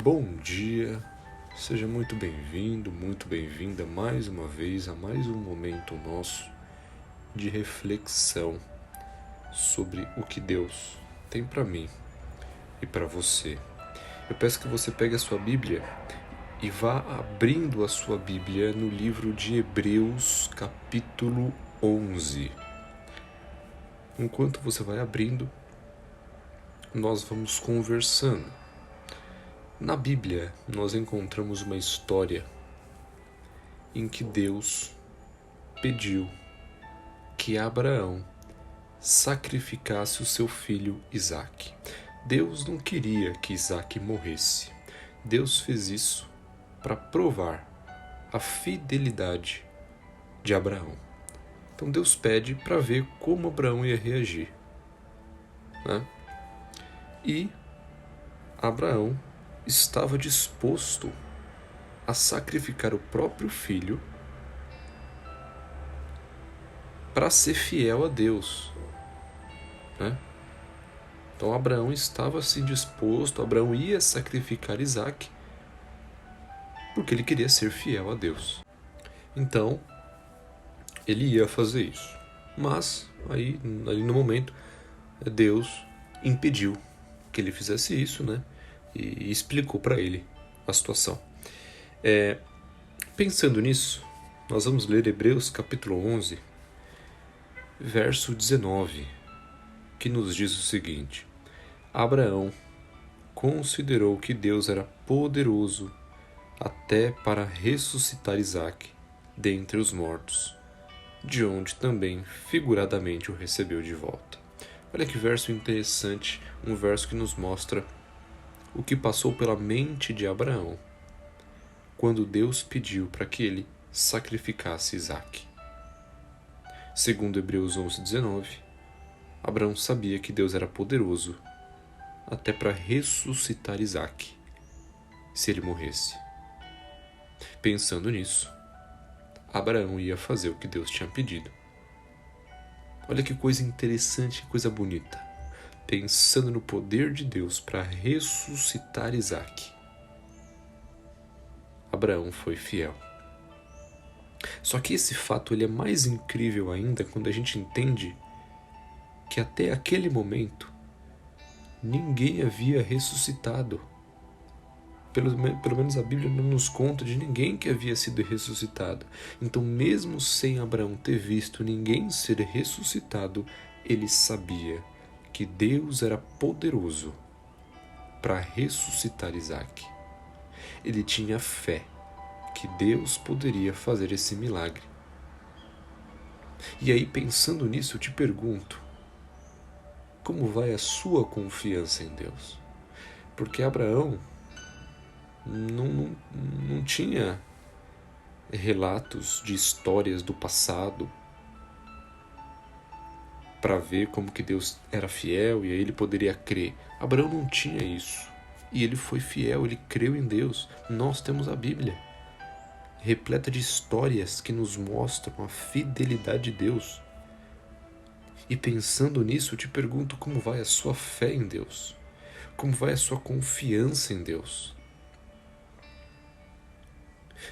Bom dia, seja muito bem-vindo, muito bem-vinda mais uma vez a mais um momento nosso de reflexão sobre o que Deus tem para mim e para você. Eu peço que você pegue a sua Bíblia e vá abrindo a sua Bíblia no livro de Hebreus, capítulo 11. Enquanto você vai abrindo, nós vamos conversando. Na Bíblia, nós encontramos uma história em que Deus pediu que Abraão sacrificasse o seu filho Isaque. Deus não queria que Isaque morresse. Deus fez isso para provar a fidelidade de Abraão. Então Deus pede para ver como Abraão ia reagir, né? E Abraão estava disposto a sacrificar o próprio filho para ser fiel a Deus, né? Então Abraão estava assim disposto, Abraão ia sacrificar Isaque porque ele queria ser fiel a Deus. Então ele ia fazer isso, mas aí ali no momento Deus impediu que ele fizesse isso, né? E explicou para ele a situação. Pensando nisso, nós vamos ler Hebreus capítulo 11, verso 19, que nos diz o seguinte: Abraão considerou que Deus era poderoso até para ressuscitar Isaque dentre os mortos, de onde também figuradamente o recebeu de volta. Olha que verso interessante, um verso que nos mostra o que passou pela mente de Abraão quando Deus pediu para que ele sacrificasse Isaque. Segundo Hebreus 11:19, Abraão sabia que Deus era poderoso até para ressuscitar Isaque, se ele morresse. Pensando nisso, Abraão ia fazer o que Deus tinha pedido. Olha que coisa interessante, que coisa bonita. Pensando no poder de Deus para ressuscitar Isaque, Abraão foi fiel. Só que esse fato ele é mais incrível ainda quando a gente entende que até aquele momento ninguém havia ressuscitado. Pelo menos a Bíblia não nos conta de ninguém que havia sido ressuscitado. Então, mesmo sem Abraão ter visto ninguém ser ressuscitado, ele sabia que Deus era poderoso para ressuscitar Isaque. Ele tinha fé que Deus poderia fazer esse milagre. E aí, pensando nisso, eu te pergunto, como vai a sua confiança em Deus? Porque Abraão não tinha relatos de histórias do passado para ver como que Deus era fiel e aí ele poderia crer. Abraão não tinha isso. E ele foi fiel, ele creu em Deus. Nós temos a Bíblia, repleta de histórias que nos mostram a fidelidade de Deus. E pensando nisso, eu te pergunto como vai a sua fé em Deus? Como vai a sua confiança em Deus?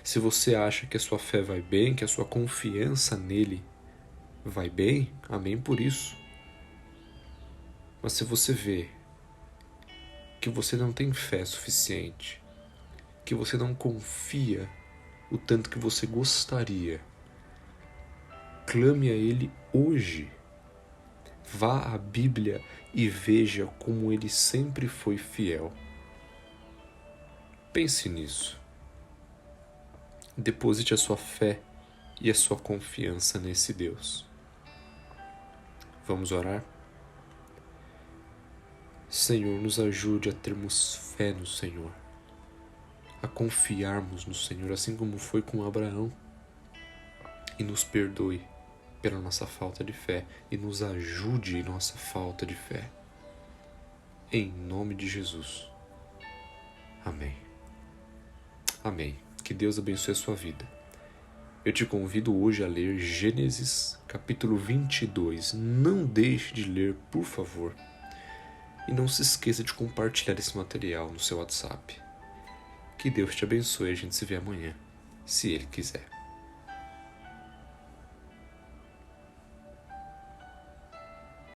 Se você acha que a sua fé vai bem, que a sua confiança nele vai bem, amém por isso. Mas se você vê que você não tem fé suficiente, que você não confia o tanto que você gostaria, clame a ele hoje. Vá à Bíblia e veja como ele sempre foi fiel. Pense nisso. Deposite a sua fé e a sua confiança nesse Deus. Vamos orar? Senhor, nos ajude a termos fé no Senhor, a confiarmos no Senhor, assim como foi com Abraão, e nos perdoe pela nossa falta de fé e nos ajude em nossa falta de fé. Em nome de Jesus. Amém. Amém. Que Deus abençoe a sua vida. Eu te convido hoje a ler Gênesis capítulo 22. Não deixe de ler, por favor. E não se esqueça de compartilhar esse material no seu WhatsApp. Que Deus te abençoe. A gente se vê amanhã, se Ele quiser.